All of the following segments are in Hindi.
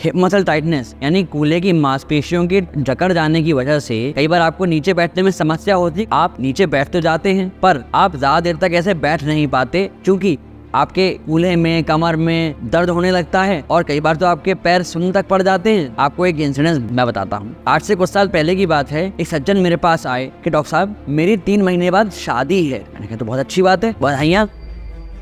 हिप मसल टाइटनेस यानी कूल्हे की मांसपेशियों की जकड़ जाने की वजह से कई बार आपको नीचे बैठने में समस्या होती है। आप नीचे बैठ तो जाते हैं पर आप ज्यादा देर तक ऐसे बैठ नहीं पाते, क्योंकि आपके कूल्हे में, कमर में दर्द होने लगता है और कई बार तो आपके पैर सुन्न तक पड़ जाते हैं। आपको एक इंसिडेंस मैं बताता हूँ। आज से कुछ साल पहले की बात है। एक सज्जन मेरे पास आए कि डॉक्टर साहब मेरी 3 महीने बाद शादी है। मैंने कहा तो बहुत अच्छी बात है, बधाइयाँ।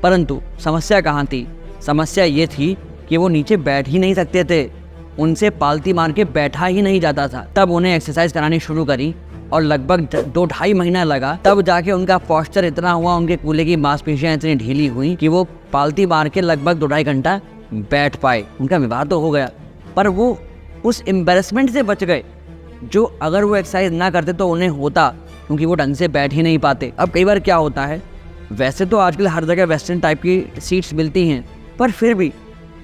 परंतु समस्या कहाँ थी? समस्या ये थी कि वो नीचे बैठ ही नहीं सकते थे, उनसे पालती मार के बैठा ही नहीं जाता था। तब उन्हें एक्सरसाइज करानी शुरू करी और लगभग 2-2.5 महीना लगा, तब जाके उनका पोस्चर इतना हुआ, उनके कूल्हे की मांसपेशियां इतनी ढीली हुई कि वो पालती मार के लगभग 2-2.5 घंटा बैठ पाए। उनका विवाह तो हो गया, पर वो उस एम्बेरसमेंट से बच गए जो अगर वो एक्सरसाइज ना करते तो उन्हें होता, क्योंकि वो ढंग से बैठ ही नहीं पाते। अब कई बार क्या होता है, वैसे तो आजकल हर जगह वेस्टर्न टाइप की सीट्स मिलती हैं, पर फिर भी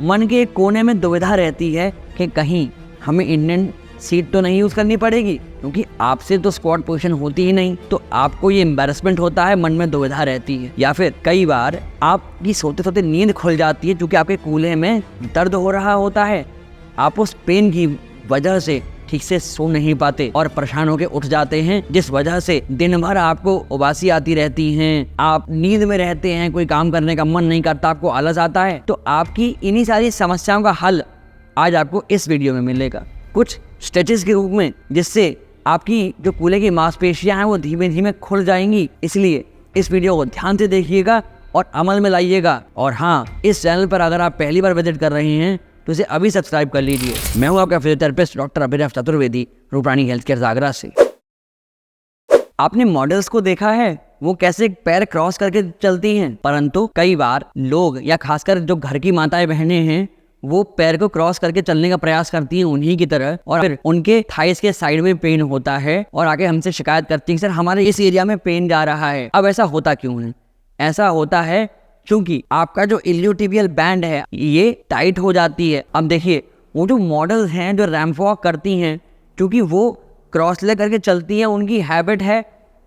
मन के एक कोने में दुविधा रहती है कि कहीं हमें इंडियन सीट तो नहीं यूज़ करनी पड़ेगी, क्योंकि आपसे तो स्क्वाट पोजीशन होती ही नहीं, तो आपको ये एम्बैरेसमेंट होता है, मन में दुविधा रहती है। या फिर कई बार आपकी सोते सोते नींद खुल जाती है, क्योंकि आपके कूल्हे में दर्द हो रहा होता है। आप उस पेन की वजह से ठीक से सो नहीं पाते और परेशान होकर उठ जाते हैं, जिस वजह से दिन भर आपको उबासी आती रहती हैं, आप नींद में रहते हैं, कोई काम करने का मन नहीं करता, आपको आलस आता है। तो आपकी इन्हीं सारी समस्याओं का हल आज आपको इस वीडियो में मिलेगा, कुछ स्ट्रेचेस के रूप में, जिससे आपकी जो कूल्हे की मांसपेशियां हैं वो धीमे धीमे खुल जाएंगी। इसलिए इस वीडियो को ध्यान से देखिएगा और अमल में लाइएगा। और हाँ, इस चैनल पर अगर आप पहली बार विजिट कर रहे हैं तो इसे अभी सब्सक्राइब कर लीजिए। मैं हूँ आपका फिजियोथेरेपिस्ट डॉक्टर अभिनव चतुर्वेदी, रूपरानी हेल्थ केयर आगरा से। आपने मॉडल्स को देखा है, वो कैसे पैर क्रॉस करके चलती हैं, परंतु कई बार लोग या खासकर जो घर की माताएं बहनें हैं वो पैर को क्रॉस करके चलने का प्रयास करती हैं उन्हीं की तरह, और फिर उनके थाइस के साइड में पेन होता है और आके हमसे शिकायत करती हैं, सर हमारे इस एरिया में पेन जा रहा है। अब ऐसा होता क्यों है? ऐसा होता है क्योंकि आपका जो इलियोटिबियल बैंड है ये टाइट हो जाती है। अब देखिए, वो जो मॉडल्स हैं जो रैंप वॉक करती हैं, क्योंकि वो क्रॉस लेग करके चलती हैं, उनकी हैबिट है,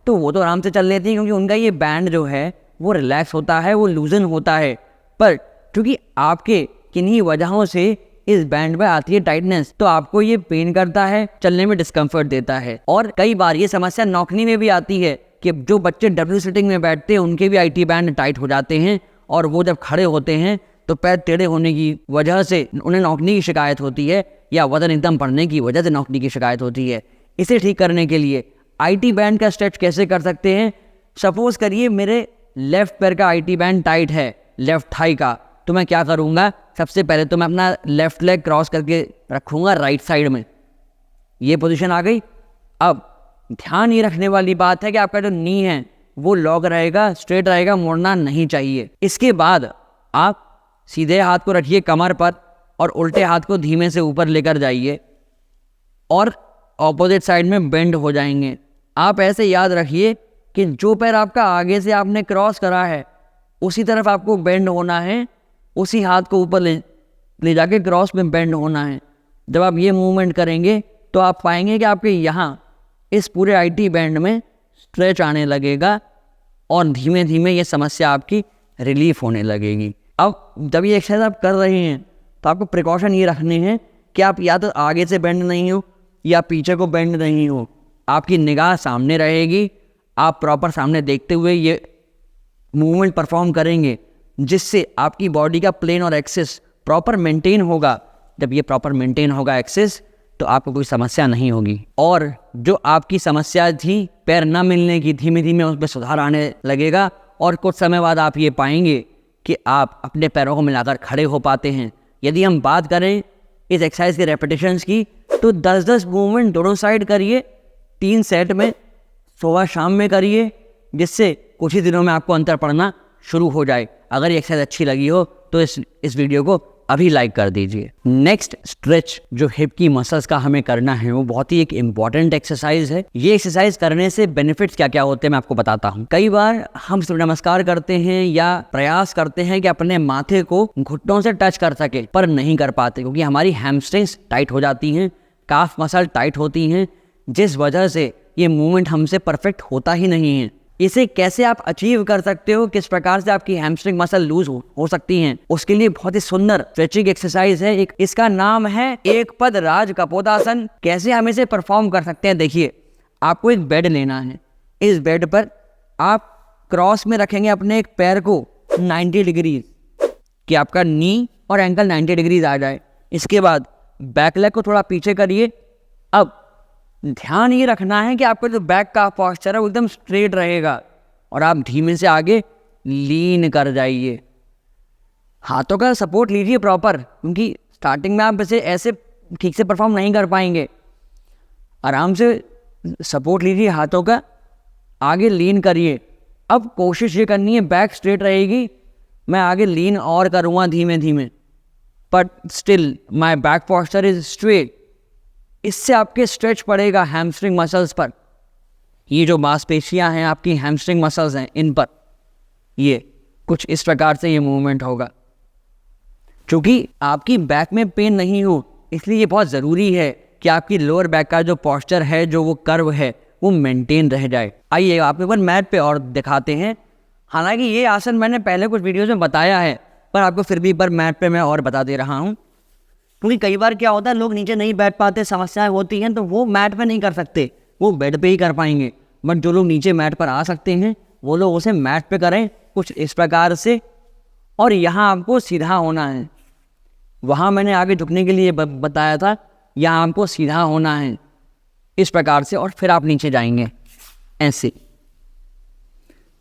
तो वो तो आराम से चल लेती हैं, क्योंकि उनका ये बैंड जो है वो रिलैक्स होता है, वो लूजन होता है। पर क्योंकि आपके किन्हीं वजहों से इस बैंड में आती है टाइटनेस, तो आपको ये पेन करता है, चलने में डिस्कम्फर्ट देता है। और कई बार ये समस्या नौकनी में भी आती है कि जो बच्चे डब्ल्यू सिटिंग में बैठते हैं उनके भी आईटी बैंड टाइट हो जाते हैं, और वो जब खड़े होते हैं तो पैर टेढ़े होने की वजह से उन्हें नौकनी की शिकायत होती है, या वजन एकदम बढ़ने की वजह से नौकनी की शिकायत होती है। इसे ठीक करने के लिए आईटी बैंड का स्ट्रेच कैसे कर सकते हैं? सपोज करिए मेरे लेफ्ट पैर का आईटी बैंड टाइट है, लेफ्ट थाई का, तो मैं क्या करूँगा? सबसे पहले तो मैं अपना लेफ्ट लेग क्रॉस करके रखूँगा राइट साइड में, ये पोजीशन आ गई। अब ध्यान ये रखने वाली बात है कि आपका जो नी है वो लॉक रहेगा, स्ट्रेट रहेगा, मुड़ना नहीं चाहिए। इसके बाद आप सीधे हाथ को रखिए कमर पर और उल्टे हाथ को धीमे से ऊपर लेकर जाइए और ऑपोजिट साइड में बेंड हो जाएंगे। आप ऐसे याद रखिए कि जो पैर आपका आगे से आपने क्रॉस करा है उसी तरफ आपको बेंड होना है, उसी हाथ को ऊपर ले जाके क्रॉस में बेंड होना है। जब आप ये मूवमेंट करेंगे तो आप पाएंगे कि आपके यहाँ इस पूरे आईटी बैंड में स्ट्रेच आने लगेगा और धीमे धीमे ये समस्या आपकी रिलीफ होने लगेगी। अब जब ये एक्सरसाइज आप कर रहे हैं तो आपको प्रिकॉशन ये रखने हैं कि आप या तो आगे से बेंड नहीं हो या पीछे को बेंड नहीं हो, आपकी निगाह सामने रहेगी, आप प्रॉपर सामने देखते हुए ये मूवमेंट परफॉर्म करेंगे, जिससे आपकी बॉडी का प्लेन और एक्सिस प्रॉपर मेंटेन होगा। जब ये प्रॉपर मेंटेन होगा एक्सिस, तो आपको कोई समस्या नहीं होगी। और जो आपकी समस्या थी पैर ना मिलने की, धीमे धीमे उसमें सुधार आने लगेगा और कुछ समय बाद आप ये पाएंगे कि आप अपने पैरों को मिलाकर खड़े हो पाते हैं। यदि हम बात करें इस एक्सरसाइज के रेपिटेशंस की, तो 10-10 मूवमेंट दोनों साइड करिए, 3 सेट में, सुबह शाम में करिए, जिससे कुछ ही दिनों में आपको अंतर पड़ना शुरू हो जाए। अगर ये एक्सरसाइज अच्छी लगी हो तो इस वीडियो को अभी लाइक कर दीजिए। नेक्स्ट स्ट्रेच जो हिप की मसल्स का हमें करना है वो बहुत ही एक इम्पॉर्टेंट एक्सरसाइज है। ये एक्सरसाइज करने से बेनिफिट्स क्या क्या होते हैं मैं आपको बताता हूँ। कई बार हम सूर्य नमस्कार करते हैं या प्रयास करते हैं कि अपने माथे को घुटनों से टच कर सके, पर नहीं कर पाते, क्योंकि हमारी हैमस्ट्रिंग्स टाइट हो जाती हैं, काफ मसल टाइट होती हैं, जिस वजह से ये मूवमेंट हमसे परफेक्ट होता ही नहीं है। इसे कैसे आप अचीव कर सकते हो, किस प्रकार से आपकी हैमस्ट्रिंग मसल लूज हो सकती हैं, उसके लिए बहुत ही सुंदर स्ट्रेचिंग एक्सरसाइज है। एक इसका नाम है एक पद राज कपोतासन। कैसे हम इसे परफॉर्म कर सकते हैं, देखिए आपको एक बेड लेना है। इस बेड पर आप क्रॉस में रखेंगे अपने एक पैर को 90 डिग्री, कि आपका नी और एंकल 90 डिग्रीज आ जाए। इसके बाद बैक लेग को थोड़ा पीछे करिए। अब ध्यान ये रखना है कि आपका जो बैक का पॉस्चर है वो एकदम स्ट्रेट रहेगा और आप धीमे से आगे लीन कर जाइए। हाथों का सपोर्ट लीजिए प्रॉपर, क्योंकि स्टार्टिंग में आप इसे ऐसे ठीक से परफॉर्म नहीं कर पाएंगे। आराम से सपोर्ट लीजिए हाथों का, आगे लीन करिए। अब कोशिश ये करनी है बैक स्ट्रेट रहेगी, मैं आगे लीन और करूँगा धीमे धीमे, but still my back posture is straight. इससे आपके स्ट्रेच पड़ेगा हैमस्ट्रिंग मसल्स पर। ये जो मांसपेशियां हैं आपकी हैमस्ट्रिंग मसल्स हैं, इन पर ये कुछ इस प्रकार से ये मूवमेंट होगा। क्योंकि आपकी बैक में पेन नहीं हो, इसलिए ये बहुत ज़रूरी है कि आपकी लोअर बैक का जो पॉस्चर है, जो वो कर्व है, वो मेंटेन रह जाए। आइए आप एक बार मैट पे और दिखाते हैं। हालांकि ये आसन मैंने पहले कुछ वीडियोज़ में बताया है, पर आपको फिर भी एक बार मैट पे मैं और बता दे रहा हूँ। क्योंकि कई बार क्या होता है, लोग नीचे नहीं बैठ पाते, समस्याएं होती हैं, तो वो मैट पे नहीं कर सकते, वो बेड पे ही कर पाएंगे। बट जो लोग नीचे मैट पर आ सकते हैं वो लोग उसे मैट पे करें कुछ इस प्रकार से। और यहाँ आपको सीधा होना है, वहाँ मैंने आगे झुकने के लिए बताया था, यहाँ आपको सीधा होना है इस प्रकार से, और फिर आप नीचे जाएंगे ऐसे।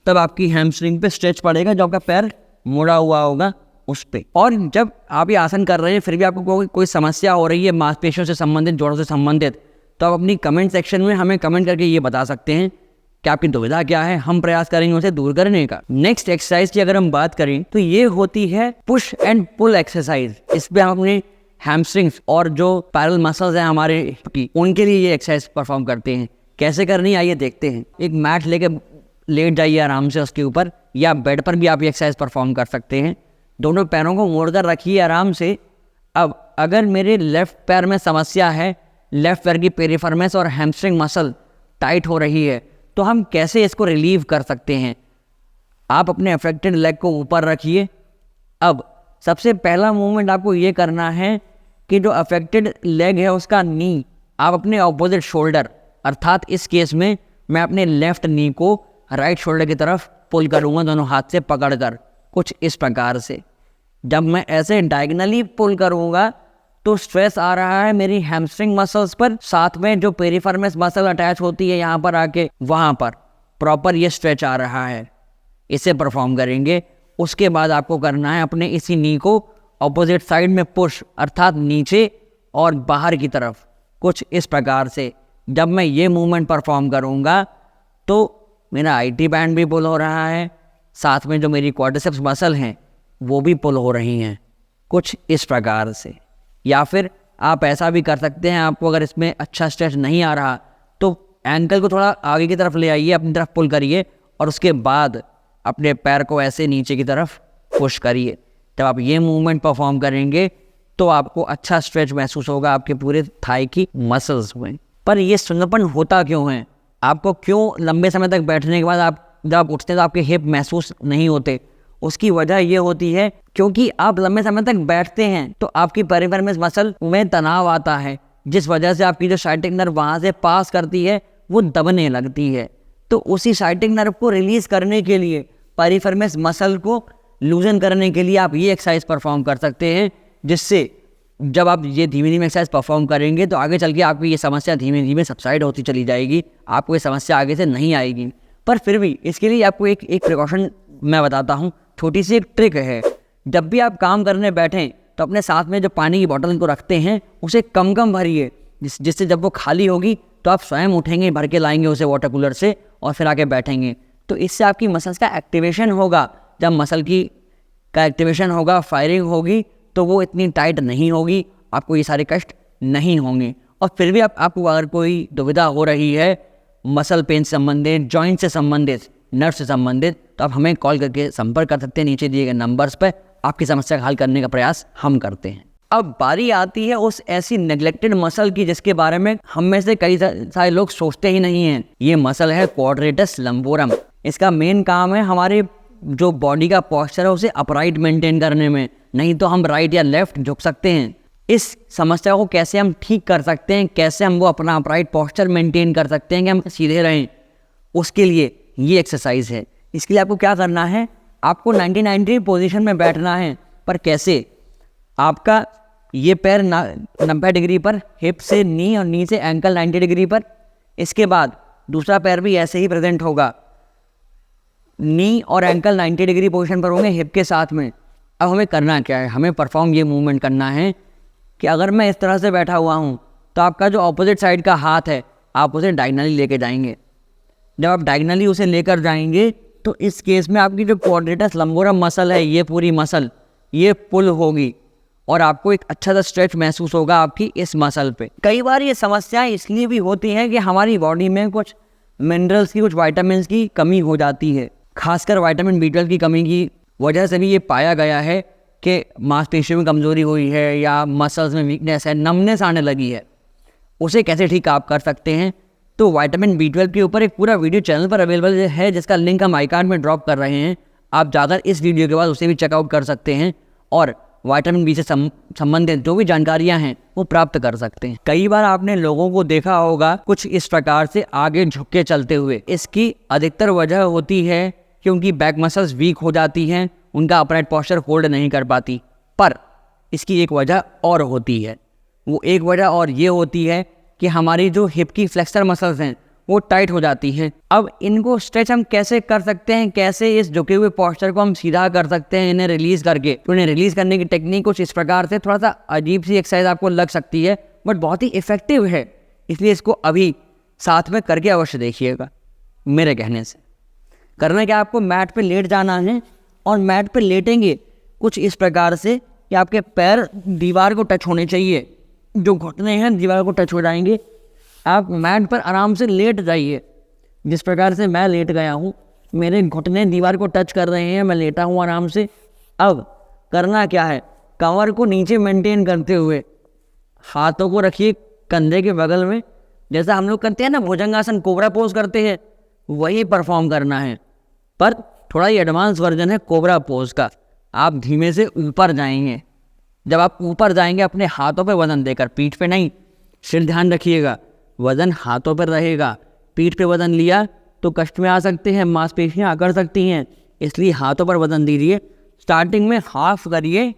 तब आपकी हैमस्ट्रिंग पे स्ट्रेच पड़ेगा, जो आपका पैर मुड़ा हुआ होगा उस पे। और जब आप ये आसन कर रहे हैं फिर भी आपको कोई समस्या हो रही है मांसपेशियों से संबंधित, जोड़ों से संबंधित, तो आप अपनी कमेंट सेक्शन में हमें कमेंट करके ये बता सकते हैं कि आपकी दुविधा क्या है, हम प्रयास करेंगे उसे दूर करने का। नेक्स्ट एक्सरसाइज की अगर हम बात करें तो ये होती है पुश एंड पुल एक्सरसाइज। इस पे हम अपने हैमस्ट्रिंग्स और जो पैरल मसल्स हैं हमारे की, उनके लिए ये एक्सरसाइज परफॉर्म करते हैं। कैसे करनी आइए देखते हैं। एक मैट लेके लेट जाइए आराम से उसके ऊपर, या बेड पर भी आप ये एक्सरसाइज परफॉर्म कर सकते हैं। दोनों पैरों को मोड़कर रखिए आराम से। अब अगर मेरे लेफ्ट पैर में समस्या है, लेफ्ट पैर की पेरिफेरमस और हैमस्ट्रिंग मसल टाइट हो रही है, तो हम कैसे इसको रिलीव कर सकते हैं। आप अपने अफेक्टेड लेग को ऊपर रखिए। अब सबसे पहला मूवमेंट आपको ये करना है कि जो अफेक्टेड लेग है उसका नी आप अपने ऑपोजिट शोल्डर, अर्थात इस केस में मैं अपने लेफ्ट नी को राइट शोल्डर की तरफ पुल करूँगा दोनों हाथ से पकड़कर, कुछ इस प्रकार से। जब मैं ऐसे डायगनली पुल करूँगा तो स्ट्रेस आ रहा है मेरी हैमस्ट्रिंग मसल्स पर, साथ में जो पेरिफेरमस मसल अटैच होती है यहाँ पर आके, वहाँ पर प्रॉपर ये स्ट्रेच आ रहा है। इसे परफॉर्म करेंगे। उसके बाद आपको करना है अपने इसी नी को ऑपोजिट साइड में पुश, अर्थात नीचे और बाहर की तरफ, कुछ इस प्रकार से। जब मैं ये मूवमेंट परफॉर्म करूँगा तो मेरा IT बैंड भी पुल हो रहा है, साथ में जो मेरी क्वाड्रिसेप्स मसल हैं वो भी पुल हो रही हैं, कुछ इस प्रकार से। या फिर आप ऐसा भी कर सकते हैं, आपको अगर इसमें अच्छा स्ट्रेच नहीं आ रहा तो एंकल को थोड़ा आगे की तरफ ले आइए, अपनी तरफ पुल करिए, और उसके बाद अपने पैर को ऐसे नीचे की तरफ पुश करिए। जब आप ये मूवमेंट परफॉर्म करेंगे तो आपको अच्छा स्ट्रेच महसूस होगा आपके पूरे थाई की मसल्स में। पर ये सुन्नपन होता क्यों है, आपको क्यों लंबे समय तक बैठने के बाद जब आप उठते हैं तो आपके हिप महसूस नहीं होते? उसकी वजह ये होती है क्योंकि आप लंबे समय तक बैठते हैं तो आपकी पेरिफेरमस मसल में तनाव आता है, जिस वजह से आपकी जो साइटिक नर्व वहाँ से पास करती है वो दबने लगती है। तो उसी साइटिक नर्व को रिलीज करने के लिए, पेरिफेरमस मसल को लूजन करने के लिए आप ये एक्सरसाइज परफॉर्म कर सकते हैं, जिससे जब आप ये धीमे धीमे एक्सरसाइज परफॉर्म करेंगे तो आगे चल के आपकी ये समस्या धीमे धीमे सबसाइड होती चली जाएगी, आपको ये समस्या आगे से नहीं आएगी। पर फिर भी इसके लिए आपको एक प्रिकॉशन मैं बताता हूँ, छोटी सी एक ट्रिक है। जब भी आप काम करने बैठें तो अपने साथ में जो पानी की बोतल को रखते हैं उसे कम कम भरिए, जिससे जब वो खाली होगी तो आप स्वयं उठेंगे, भर के लाएंगे उसे वाटर कूलर से और फिर आके बैठेंगे। तो इससे आपकी मसल्स का एक्टिवेशन होगा। जब मसल का एक्टिवेशन होगा, फायरिंग होगी, तो वो इतनी टाइट नहीं होगी, आपको ये सारे कष्ट नहीं होंगे। और फिर भी आपको अगर कोई दुविधा हो रही है मसल पेन से संबंधित, जॉइंट से संबंधित, नर्व से संबंधित, तो आप हमें कॉल करके संपर्क कर सकते हैं नीचे दिए गए नंबर्स पर। आपकी समस्या का हल करने का प्रयास हम करते हैं। अब बारी आती है उस ऐसी नेग्लेक्टेड मसल की जिसके बारे में हम में से कई सारे लोग सोचते ही नहीं हैं। ये मसल है क्वाड्रेटस लंबोरम। इसका मेन काम है हमारे जो बॉडी का पॉस्चर है उसे अपराइट मेंटेन करने में, नहीं तो हम राइट या लेफ्ट झुक सकते हैं। इस समस्या को कैसे हम ठीक कर सकते हैं, कैसे हम वो अपना अपराइट पॉस्चर मेंटेन कर सकते हैं कि हम सीधे रहें, उसके लिए ये एक्सरसाइज है। इसके लिए आपको क्या करना है, आपको 90-90 पोजीशन में बैठना है। पर कैसे, आपका ये पैर 90 डिग्री पर, हिप से नी और नी से एंकल 90 डिग्री पर, इसके बाद दूसरा पैर भी ऐसे ही प्रेजेंट होगा, नी और एंकल 90 डिग्री पोजीशन पर होंगे हिप के साथ में। अब हमें करना क्या है, हमें परफॉर्म ये मूवमेंट करना है कि अगर मैं इस तरह से बैठा हुआ हूँ तो आपका जो ऑपोजिट साइड का हाथ है आप उसे डायगनली लेके जाएंगे। जब आप डायगनली उसे लेकर जाएंगे तो इस केस में आपकी जो क्वाड्रेटस लंबोरम मसल है, ये पूरी मसल ये पुल होगी और आपको एक अच्छा सा स्ट्रेच महसूस होगा आपकी इस मसल पे। कई बार ये समस्याएं इसलिए भी होती हैं कि हमारी बॉडी में कुछ मिनरल्स की, कुछ विटामिन्स की कमी हो जाती है। खासकर विटामिन B12 की कमी की वजह से भी ये पाया गया है कि मांसपेशियों में कमज़ोरी हुई है या मसल्स में वीकनेस है, नमनेस आने लगी है। उसे कैसे ठीक आप कर सकते हैं, तो विटामिन B12 के ऊपर एक पूरा वीडियो चैनल पर अवेलेबल है जिसका लिंक हम आई कार्ड में ड्रॉप कर रहे हैं। आप जाकर इस वीडियो के बाद उसे भी चेकआउट कर सकते हैं और विटामिन B से संबंधित जो भी जानकारियां हैं वो प्राप्त कर सकते हैं। कई बार आपने लोगों को देखा होगा कुछ इस प्रकार से आगे झुक के चलते हुए। इसकी अधिकतर वजह होती है क्योंकि बैक मसल्स वीक हो जाती हैं, उनका अपराइट पोस्चर होल्ड नहीं कर पाती। पर इसकी एक वजह और होती है, वो एक वजह और ये होती है कि हमारी जो हिप की फ्लेक्सर मसल्स हैं वो टाइट हो जाती हैं। अब इनको स्ट्रेच हम कैसे कर सकते हैं, कैसे इस झुके हुए पोस्चर को हम सीधा कर सकते हैं इन्हें रिलीज़ करके। तो इन्हें रिलीज़ करने की टेक्निक कुछ इस प्रकार से, थोड़ा सा अजीब सी एक्सरसाइज आपको लग सकती है बट बहुत ही इफेक्टिव है, इसलिए इसको अभी साथ में करके अवश्य देखिएगा। मेरे कहने से करना क्या, आपको मैट पे लेट जाना है और मैट पे लेटेंगे कुछ इस प्रकार से कि आपके पैर दीवार को टच होने चाहिए, जो घुटने हैं दीवार को टच हो जाएंगे। आप मैट पर आराम से लेट जाइए, जिस प्रकार से मैं लेट गया हूँ, मेरे घुटने दीवार को टच कर रहे हैं, मैं लेटा हूँ आराम से। अब करना क्या है, कमर को नीचे मेंटेन करते हुए हाथों को रखिए कंधे के बगल में, जैसा हम लोग करते हैं ना भुजंगासन, कोबरा पोज करते हैं, वही परफॉर्म करना है। पर थोड़ा ही एडवांस वर्जन है कोबरा पोज का। आप धीमे से ऊपर जाएंगे, जब आप ऊपर जाएंगे अपने हाथों पे वजन देकर, पीठ पे नहीं। सिर ध्यान रखिएगा, वजन हाथों पर रहेगा। पीठ पे वजन लिया तो कष्ट में आ सकते हैं, मांसपेशियां आकर सकती हैं, इसलिए हाथों पर वजन दीजिए। स्टार्टिंग में हाफ करिए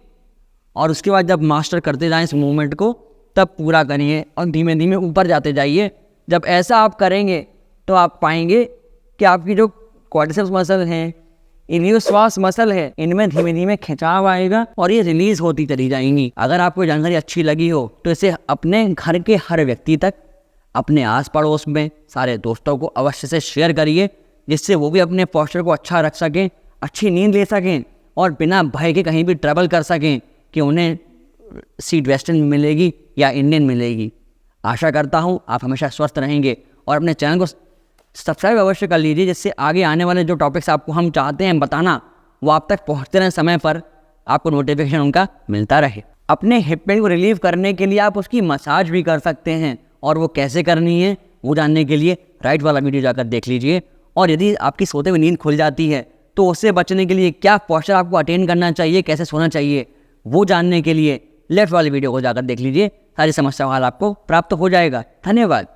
और उसके बाद जब मास्टर करते जाएं इस मूवमेंट को तब पूरा करिए और धीमे धीमे ऊपर जाते जाइए। जब ऐसा आप करेंगे तो आप पाएंगे कि आपकी जो क्वाड्रिसेप्स मसल हैं, इन्हीं श्वास मसल है, इनमें धीमे धीमे खिंचाव आएगा और ये रिलीज होती चली जाएंगी। अगर आपको जानकारी अच्छी लगी हो तो इसे अपने घर के हर व्यक्ति तक, अपने आस पड़ोस में सारे दोस्तों को अवश्य से शेयर करिए, जिससे वो भी अपने पोस्चर को अच्छा रख सकें, अच्छी नींद ले सकें और बिना भय के कहीं भी ट्रैवल कर सकें कि उन्हें सीट वेस्टर्न मिलेगी या इंडियन मिलेगी। आशा करता हूँ आप हमेशा स्वस्थ रहेंगे और अपने चैनल को सब्सक्राइब अवश्य कर लीजिए, जिससे आगे आने वाले जो टॉपिक्स आपको हम चाहते हैं बताना वो आप तक पहुँचते रहें, समय पर आपको नोटिफिकेशन उनका मिलता रहे। अपने हिप पेन को रिलीव करने के लिए आप उसकी मसाज भी कर सकते हैं और वो कैसे करनी है वो जानने के लिए राइट वाला वीडियो जाकर देख लीजिए। और यदि आपकी सोते हुए नींद खुल जाती है तो उससे बचने के लिए क्या पोस्चर आपको अटेन करना चाहिए, कैसे सोना चाहिए, वो जानने के लिए लेफ्ट वाले वीडियो को जाकर देख लीजिए। सारी समस्या का हल आपको प्राप्त हो जाएगा। धन्यवाद।